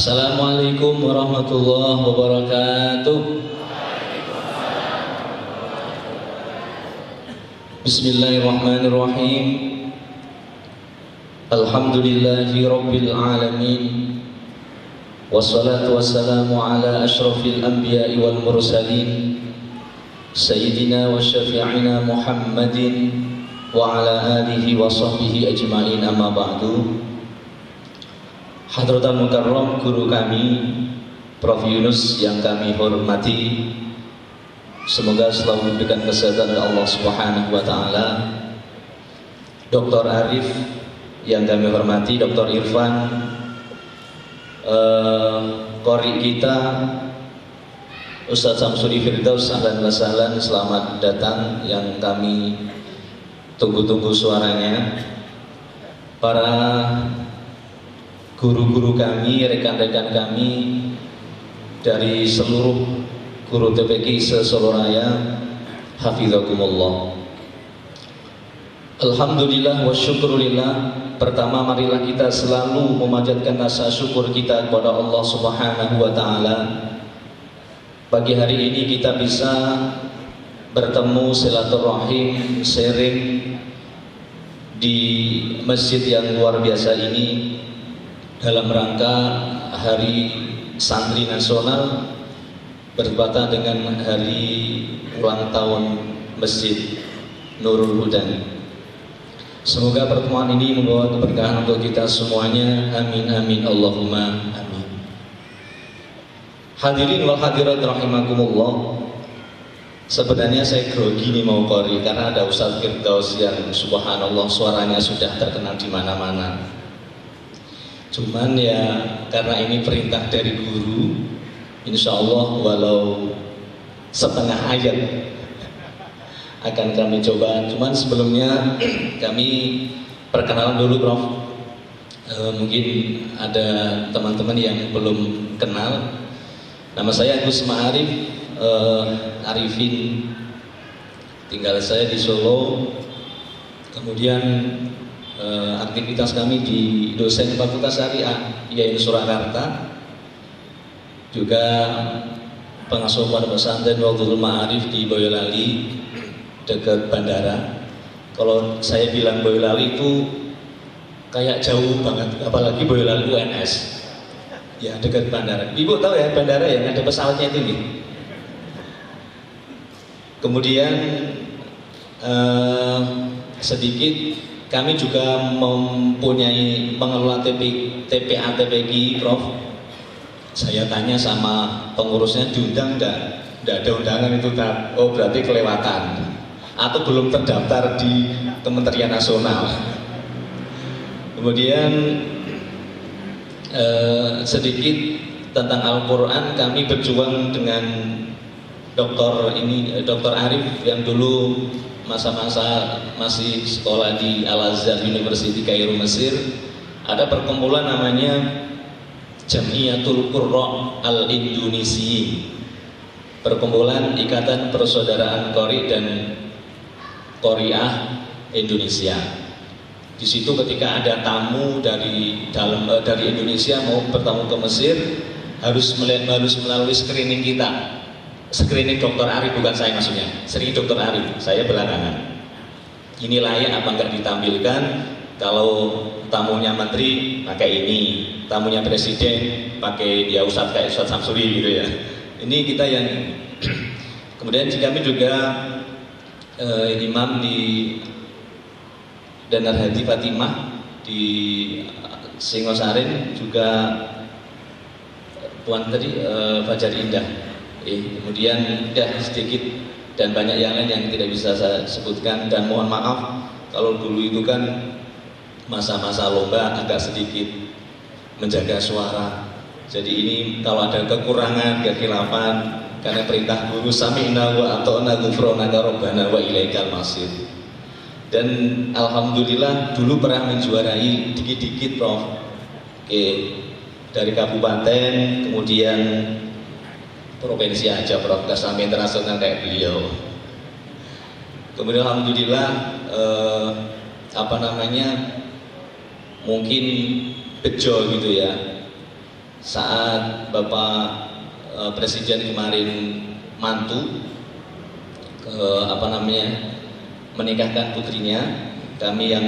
Assalamualaikum warahmatullahi wabarakatuh. Bismillahirrahmanirrahim. Alhamdulillahi rabbil alamin. Wassalatu wassalamu ala asyrafil anbiya'i wal mursalin Sayyidina wa syafi'ina Muhammadin wa ala alihi wa sahbihi ajma'in, amma ba'du. Hadratul Mukarram, guru kami Prof. Yunus yang kami hormati, semoga selalu diberikan kesehatan oleh Allah Subhanahu wa taala. Dr. Arif yang kami hormati, Dr. Irfan, qori kita Ustaz Samsuri Firdaus, ahlan wa sahlan, selamat datang yang kami tunggu-tunggu suaranya. Para guru-guru kami, rekan-rekan kami dari seluruh guru TPQ se-Solo Raya, hafizakumullah. Alhamdulillah wa syukurillah. Pertama, marilah kita selalu memanjatkan rasa syukur kita kepada Allah Subhanahu wa taala. Pagi hari ini kita bisa bertemu, silaturahim, sharing di masjid yang luar biasa ini dalam rangka Hari Santri Nasional bertepatan dengan hari ulang tahun Masjid Nurul Hudan. Semoga pertemuan ini membawa keberkahan untuk kita semuanya. Amin amin Allahumma amin. Hadirin wal hadirat rahimakumullah. Sebenarnya saya grogi nih mau qori karena ada Ustaz Firdaus yang subhanallah suaranya sudah terkenal di mana-mana. Cuman ya karena ini perintah dari guru, insya Allah walau setengah ayat akan kami coba. Cuman sebelumnya kami perkenalan dulu, Prof. Mungkin ada teman-teman yang belum kenal. Nama saya Agus Ma'arif Arifin. Tinggal saya di Solo. Kemudian aktivitas kami di dosen Fakultas Syariah IAIN Surakarta, juga pengasuh pondok pesantren Wadul Ma'arif di Boyolali dekat bandara. Kalau saya bilang Boyolali itu kayak jauh banget, apalagi Boyolali UNS ya, dekat bandara. Ibu tahu ya bandara yang ada pesawatnya itu nih. Kemudian sedikit kami juga mempunyai pengelola TPA TPQ, Prof. Saya tanya sama pengurusnya, diundang enggak? Enggak ada undangan itu, tak? Oh berarti kelewatan atau belum terdaftar di Kementerian Nasional. Kemudian sedikit tentang Al-Quran. Kami berjuang dengan Dr. Arif yang dulu masa-masa masih sekolah di Al-Azhar University Kairo, Mesir. Ada perkumpulan namanya Jamiatul Qurra Al-Indonesiyin, perkumpulan Ikatan Persaudaraan Qori dan Qoriah Indonesia. Di situ ketika ada tamu dari Indonesia mau bertamu ke Mesir, harus melalui screening kita. Screening Dr. Arif, bukan saya maksudnya. Screening Dr. Arif, saya belakangan. Ini layak apa enggak ditampilkan? Kalau tamunya menteri pakai ini, tamunya presiden pakai ya Ustadz kayak Ustadz Samsuri gitu ya. Ini kita yang kemudian kami juga imam di Danar Hadi Fatimah di Singosaren, juga Tuan tadi Fajar Indah. Kemudian ya sedikit dan banyak yang lain yang tidak bisa saya sebutkan, dan mohon maaf kalau dulu itu kan masa-masa lomba agak sedikit menjaga suara. Jadi ini kalau ada kekurangan, kekhilafan, karena perintah guru sami'na wa ata'na ghufranaka rabbana wa ilaikal masir. Dan alhamdulillah dulu pernah menjuarai dikit-dikit, Prof. Dari kabupaten, kemudian provinsi aja, Prof, nggak sampai internasional kayak beliau. Kemudian alhamdulillah mungkin bejo gitu ya, saat Bapak Presiden kemarin mantu menikahkan putrinya, kami yang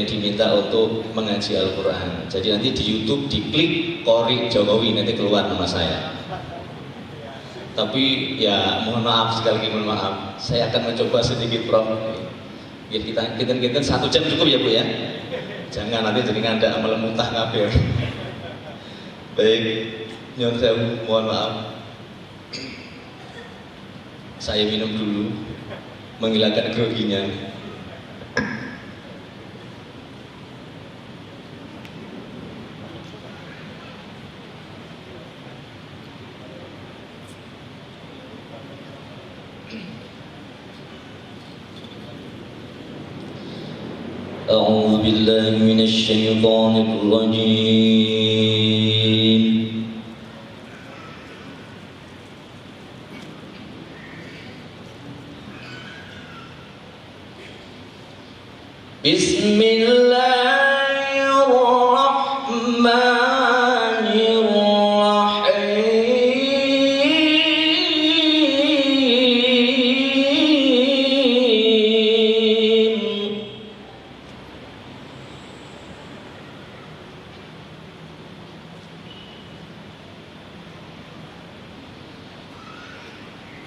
diminta untuk mengaji Al-Quran. Jadi nanti di YouTube diklik Qori Jokowi, nanti keluar nama saya. Tapi ya mohon maaf, sekali lagi mohon maaf, saya akan mencoba sedikit Prof. Ya, kita 1 jam cukup ya Bu ya. Jangan nanti jadi nganda melemutah kabeh. Baik, nyuwun sewu, mohon maaf. Saya minum dulu, menghilangkan groginya. أعوذ بالله من الشيطان الرجيم. بسم الله الرحمن الرحيم.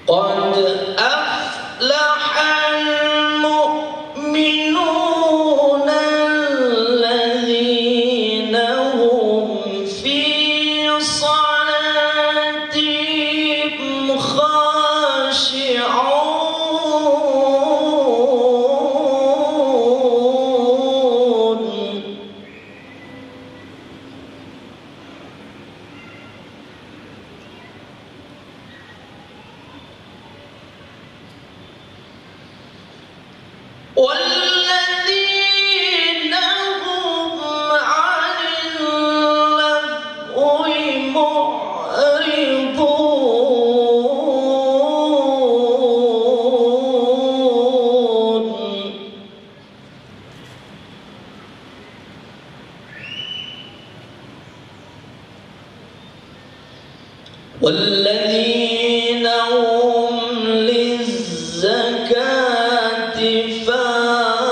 قد أفلح المؤمنون الذين هم في صلاتهم خاشعون. والذين هم عن اللغو معرضون. والذين هم للزكاة فاعلون.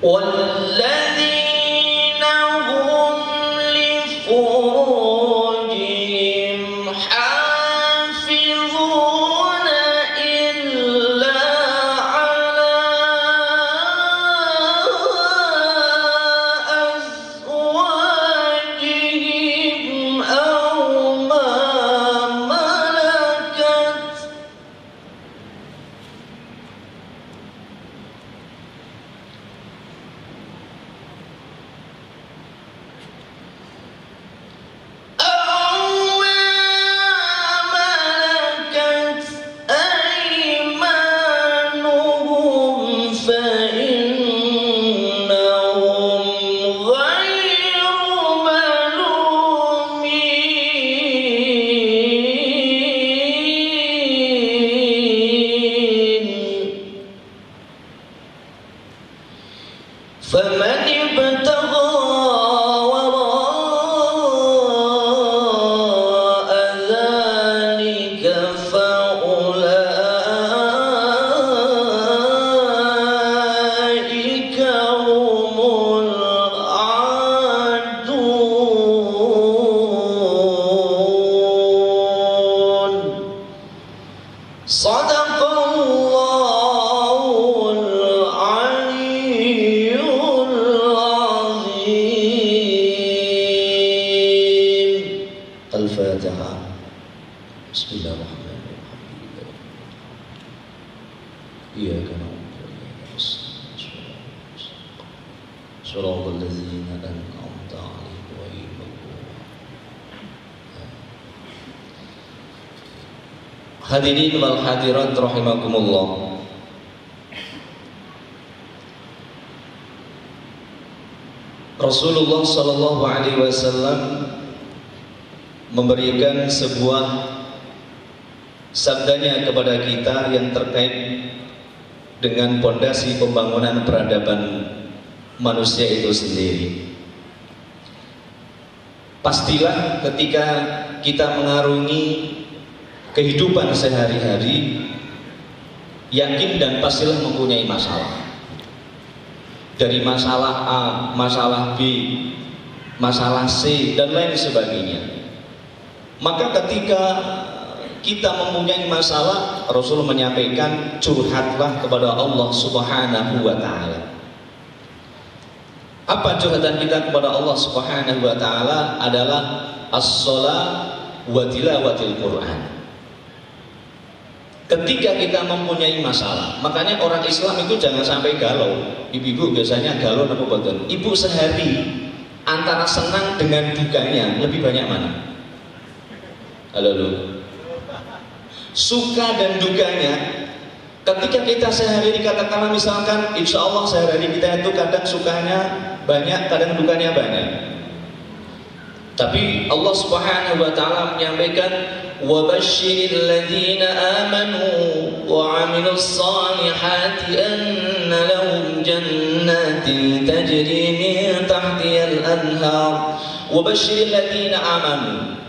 والذين هم لفروجهم حافظون إلا على أزواجهم أو ما ملكت أيمانهم فإنهم غير ملومين. فمن ابتغى وراء ذلك فأولئك هم العادون. صدق الله العلي العظيم. الفاتحة. بسم الله الرحمن الرحيم. إياك نعبد وإياك نستعين. صراط الذين أنعمت عليهم غير المغضوب عليهم. Hadirin wal hadirat rahimakumullah. Rasulullah Shallallahu Alaihi Wasallam memberikan sebuah sabdanya kepada kita yang terkait dengan pondasi pembangunan peradaban manusia itu sendiri. Pastilah ketika kita mengarungi kehidupan sehari-hari, yakin dan pastilah mempunyai masalah. Dari masalah A, masalah B, masalah C, dan lain sebagainya. Maka ketika kita mempunyai masalah, Rasul menyampaikan curhatlah kepada Allah Subhanahu wa Ta'ala. Apa curhatan kita kepada Allah Subhanahu wa Ta'ala? Adalah as-shalah wa tilawatil Quran. Ketika kita mempunyai masalah, makanya orang Islam itu jangan sampai galau. Ibu-ibu biasanya galau apa betul? Ibu sehari antara senang dengan dukanya lebih banyak mana? Halo lu. Suka dan dukanya. Ketika kita sehari dikatakanlah misalkan, insya Allah sehari kita itu kadang sukanya banyak, kadang dukanya banyak. Tapi Allah Subhanahu wa Ta'ala menyampaikan, wa basyiril ladzina amanu wa 'amilus shalihati anna lahum jannatin tajri min tahtihal anhar. Wa basyiril ladzina amanu.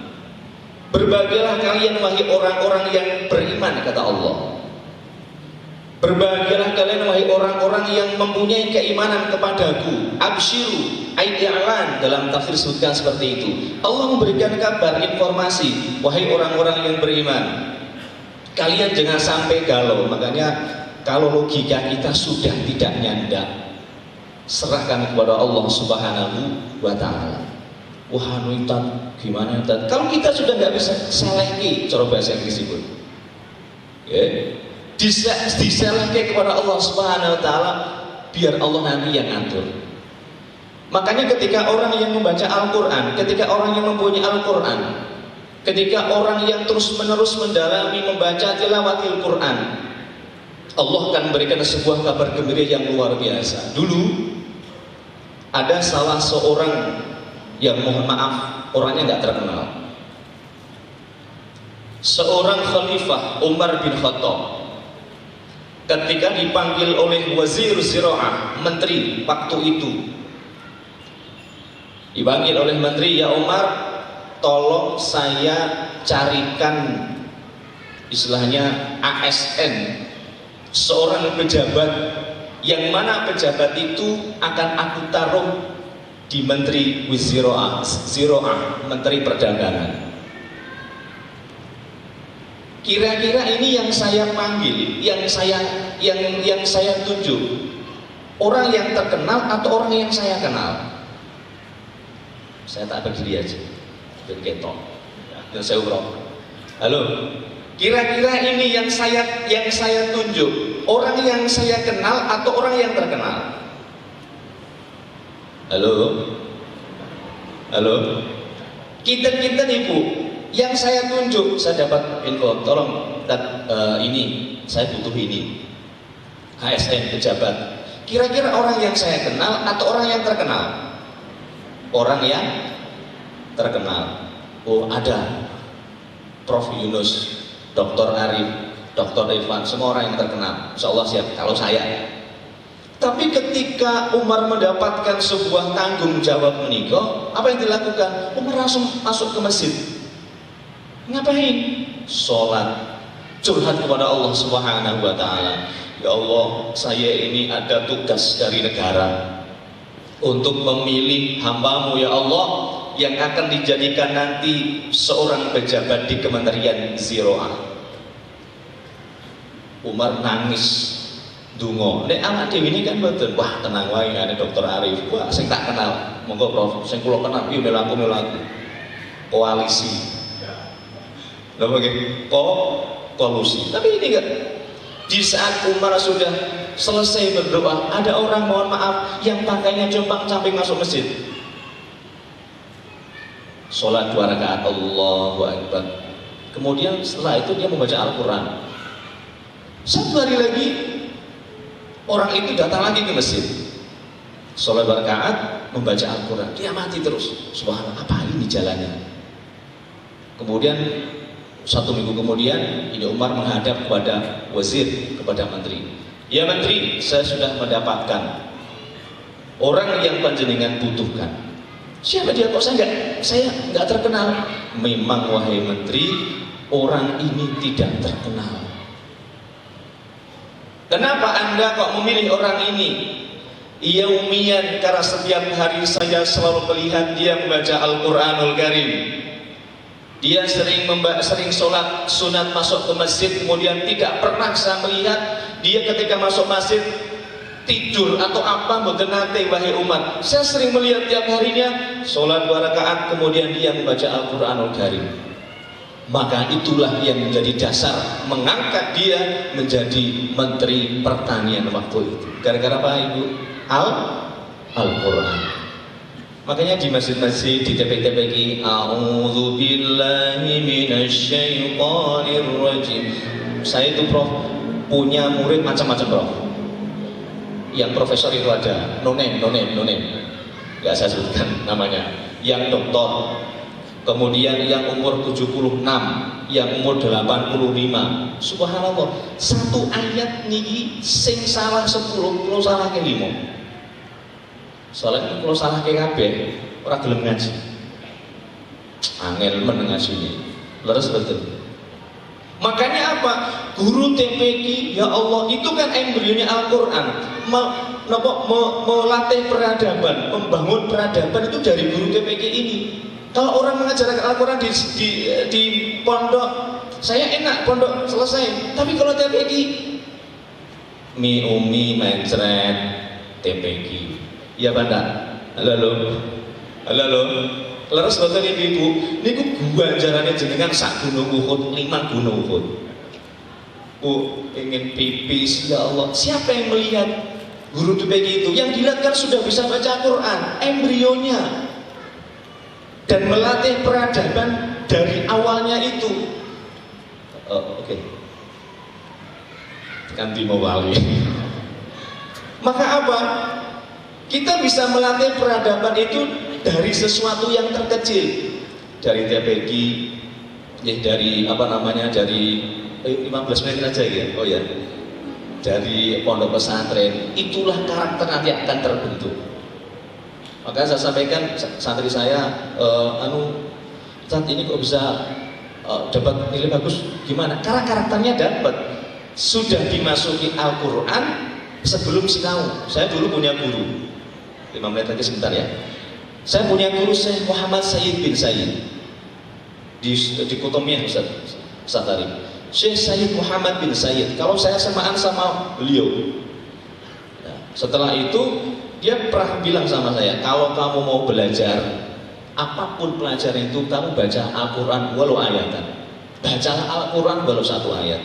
Berbahagialah kalian wahai orang-orang yang beriman, kata Allah. Berbahagialah kalian wahai orang-orang yang mempunyai keimanan kepadaku. Absyiru, i'lan, dalam tafsir disebutkan seperti itu. Allah memberikan kabar, informasi, wahai orang-orang yang beriman, kalian jangan sampai galau. Makanya kalau logika kita sudah tidak nyandak, serahkan kepada Allah Subhanahu wa Ta'ala. Wah, nuitan gimana Tad? Kalau kita sudah nggak bisa seleki, cara bahasa Inggris itu, diselehke kepada Allah Subhanahu wa Ta'ala, biar Allah nanti yang atur. Makanya ketika orang yang membaca Al-Quran, ketika orang yang mempunyai Al-Quran, ketika orang yang terus-menerus mendalami membaca tilawatil Quran, Allah akan memberikan sebuah kabar gembira yang luar biasa. Dulu ada salah seorang yang, mohon maaf, orangnya nggak terkenal, seorang khalifah Umar bin Khattab. Ketika dipanggil oleh Wazir Ziraah, menteri waktu itu, dipanggil oleh menteri, ya Umar, tolong saya carikan istilahnya ASN, seorang pejabat yang mana pejabat itu akan aku taruh di Menteri Ziraah, Menteri Perdagangan. Kira-kira ini yang saya panggil, yang saya tunjuk, orang yang terkenal atau orang yang saya kenal? Saya tak berdiri aja, dan ketok, dan saya urut. Halo, kira-kira ini yang saya tunjuk, orang yang saya kenal atau orang yang terkenal? Halo, halo, kita ibu, yang saya tunjuk, saya dapat info, tolong ini, saya butuh ini, ASN pejabat. Kira-kira orang yang saya kenal atau orang yang terkenal? Orang yang terkenal. Oh, ada Prof Yunus, Dr. Arif, Dr. Irfan, semua orang yang terkenal. Insya Allah siap. Kalau saya. Tapi ketika Umar mendapatkan sebuah tanggung jawab menikah, apa yang dilakukan? Umar langsung masuk ke masjid. Ngapain? Sholat, curhat kepada Allah Subhanahu wa Ta'ala. Ya Allah, saya ini ada tugas dari negara untuk memilih hamba-Mu, ya Allah, yang akan dijadikan nanti seorang pejabat di Kementerian Ziraah. Umar nangis, dungo. Nek anak dewi ini kan betul. Wah, tenang wae, ada Dr. Arif. Wah, saya tak kenal. Monggo Prof, saya kulo kenal. Yuk melaku koalisi. Lalu bagaimana? Kolusi. Tapi ini enggak. Di saat Umar sudah selesai berdoa, ada orang, mohon maaf, yang pakainya jompang-camping masuk masjid. Sholat 2 rakaat, Allahu Akbar. Kemudian setelah itu dia membaca Al-Quran. 1 hari lagi orang itu datang lagi ke masjid. Sholat 2 rakaat, membaca Al-Quran. Dia mati terus. Subhanallah, apa ini jalannya? Kemudian 1 minggu kemudian, ini Umar menghadap kepada wazir, kepada menteri. Ya menteri, saya sudah mendapatkan orang yang panjenengan butuhkan. Siapa dia? Kok saya nggak terkenal? Memang wahai menteri, orang ini tidak terkenal. Kenapa Anda kok memilih orang ini? Yaumiyan, karena setiap hari saya selalu melihat dia membaca Al-Quranul Karim. Dia sering sholat sunat masuk ke masjid, kemudian tidak pernah saya melihat dia ketika masuk masjid tidur atau apa, mboten nate wahai umat. Saya sering melihat tiap harinya sholat 2 rakaat, kemudian dia membaca Al-Quranul Karim. Maka itulah yang menjadi dasar mengangkat dia menjadi Menteri Pertanian waktu itu. Gara-gara apa Ibu? Al-Quran. Makanya di masjid-masjid, di TPK, a'udzubillahi minasyaitonirrajim. Saya itu Prof punya murid macam-macam Prof. Yang profesor itu ada, nonem, nggak saya sebutkan namanya. Yang doktor, kemudian yang umur 76, yang umur 85. Subhanallah, satu ayat niki sing salah 10, kalau salah ke 5. Soalnya kalau salah ke kabeh, ora gelem ngaji. Angel men ngaji ini. Leres betul. Makanya apa? Guru TPQ, ya Allah, itu kan embrionya Al-Quran. Melatih peradaban, membangun peradaban itu dari guru TPQ ini. Kalau orang mengajarkan Al-Quran di pondok, saya enak, pondok selesai. Tapi kalau TPQ, umi mencret TPQ. Iya Banda, halo, leres betul ibu. Niku ganjarannya jenengan sak gunung Uhud, 5 gunung Uhud. Bu, ingin pipis, ya Allah. Siapa yang melihat guru TPQ itu? Yang dilihat kan sudah bisa baca Quran, embrionya, dan melatih peradaban dari awalnya itu. Oke. Ganti mau wali. Maka apa? Kita bisa melatih peradaban itu dari sesuatu yang terkecil, dari TPQ, ya dari apa namanya, dari 15 menit aja ya, oh ya, dari pondok pesantren. Itulah karakter nanti akan terbentuk. Maka saya sampaikan santri saya, saat ini kok bisa dapat nilai bagus, gimana? Karena karakternya dapat, sudah dimasuki Al-Quran sebelum sinau. Saya dulu punya guru. 5 menit lagi sebentar ya. Saya punya guru Syekh Muhammad Sayyid bin Sayyid di Kutomiyah Ustaz Tari. Syekh Sayyid Muhammad bin Sayyid. Kalau saya samaan sama beliau, setelah itu dia pernah bilang sama saya, kalau kamu mau belajar apapun pelajaran itu, kamu baca Al-Quran walau ayatan. Bacalah Al-Quran walau 1 ayat.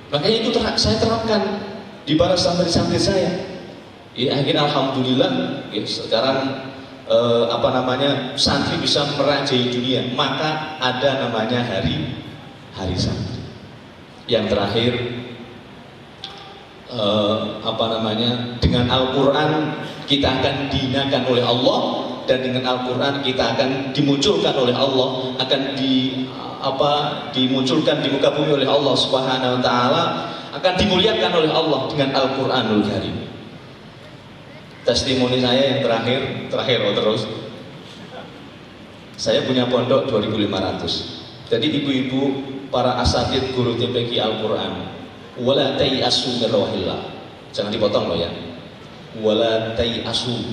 Makanya itu saya terapkan di para santri-santri saya. Ya, akhirnya alhamdulillah ya, sekarang santri bisa merajai dunia. Maka ada namanya hari santri. Yang terakhir dengan Al-Quran kita akan dihinakan oleh Allah, dan dengan Al-Quran kita akan dimunculkan oleh Allah, akan dimunculkan di muka bumi oleh Allah Subhanahu wa taala, akan dimuliakan oleh Allah dengan Al-Quranul Karim. Testimoni saya yang terakhir terus. Saya punya pondok 2.500. Jadi ibu-ibu para asatidz guru TPQ Al-Quran, wala tayasu min rawahillah. Jangan dipotong loh ya. Wala tayasu.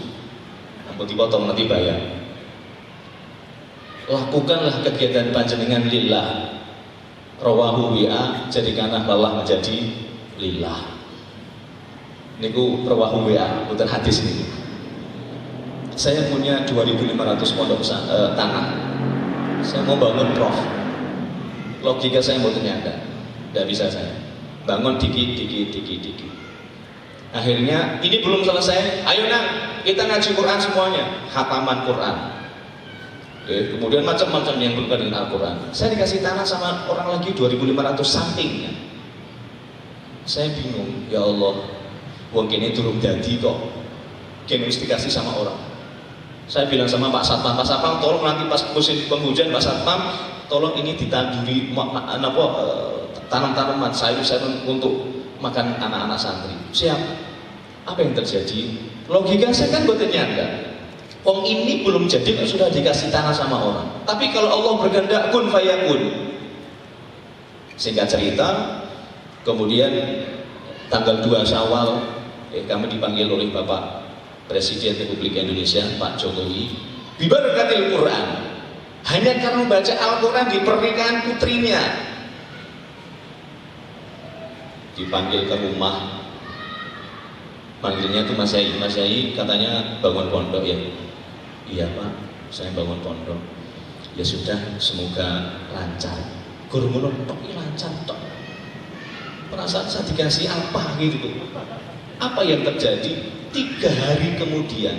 Ampun dipotong nanti bayar. Lakukanlah kegiatan panjenengan lillah. Rawahu WA, jadikanlah lelah menjadi lillah. Niku rawahu WA, bukan hadis ini. Saya punya 2.500 pondok tanah. Saya mau bangun Prof. Logika saya bukan nyata, tidak bisa saya bangun dikit. Akhirnya ini belum selesai. Ayo nak, kita ngaji Quran semuanya, khataman Quran. Kemudian macam-macam yang berkaitan dengan Al-Quran. Saya dikasih tanah sama orang lagi 2.500 sampingnya. Saya bingung, ya Allah. Wong kene durung dadi kok diagnostikasi sama orang. Saya bilang sama Pak Satpam, Pak Satpam tolong nanti pas musim penghujan Pak Satpam tolong ini ditanduri tanam-tanaman sayur-sayuran untuk makan anak-anak santri. Siap. Apa yang terjadi? Logika saya kan buatnya nyanda. Wong ini belum jadi kok sudah dikasih tanah sama orang. Tapi kalau Allah berkehendak kun fayakun. Singkat cerita, kemudian tanggal 2 Syawal kami dipanggil oleh Bapak Presiden Republik Indonesia Pak Jokowi bibarakatil Quran. Hanya karena membaca Al-Quran di pernikahan putrinya dipanggil ke rumah. Panggilnya tuh Mas Yai katanya bangun pondok ya. Iya Pak, saya bangun pondok. Ya sudah, semoga lancar. Guru tok lancar tok. Perasaan saya dikasih apa gitu. Apa yang terjadi? 3 hari kemudian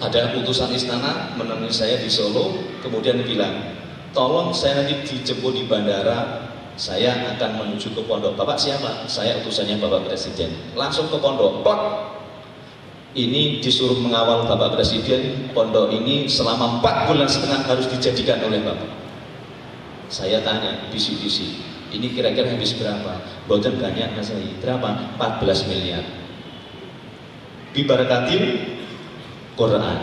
ada utusan istana menemui saya di Solo, kemudian bilang, tolong saya nanti dijemput di bandara, saya akan menuju ke pondok. Bapak siapa? Saya utusannya Bapak Presiden. Langsung ke pondok. Plak. Ini disuruh mengawal Bapak Presiden. Pondok ini selama 4 bulan setengah harus dijadikan oleh Bapak. Saya tanya, bisi-bisi, ini kira-kira habis berapa? Boten banyak Mas Yai. Berapa? 14 miliar. Bibarakatil Quran.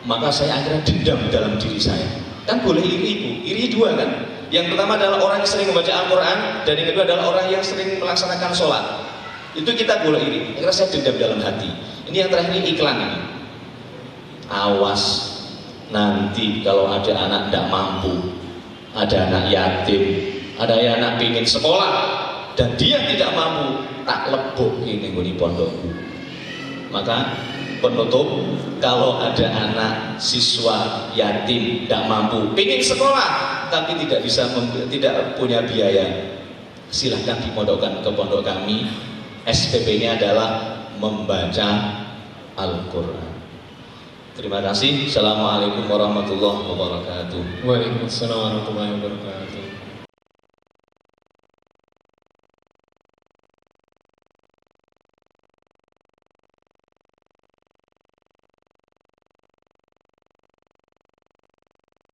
Maka saya akhirnya dendam dalam diri saya. Kan boleh iri itu, iri 2 kan? Yang pertama adalah orang yang sering membaca Al-Quran, dan yang kedua adalah orang yang sering melaksanakan sholat. Itu kita boleh iri. Akhirnya saya dendam dalam hati. Ini yang terakhir ini iklan ini. Awas, nanti kalau ada anak tidak mampu, ada anak yatim, ada anak pingin sekolah, dan dia tidak mampu, tak lebok ini nguni pondokku. Maka penutup, kalau ada anak siswa yatim tidak mampu, pingin sekolah tapi tidak bisa tidak punya biaya, silahkan dimodokkan ke pondok kami. SPP-nya adalah membaca Al-Quran. Terima kasih. Assalamualaikum warahmatullahi wabarakatuh. Waalaikumsalam warahmatullahi wabarakatuh.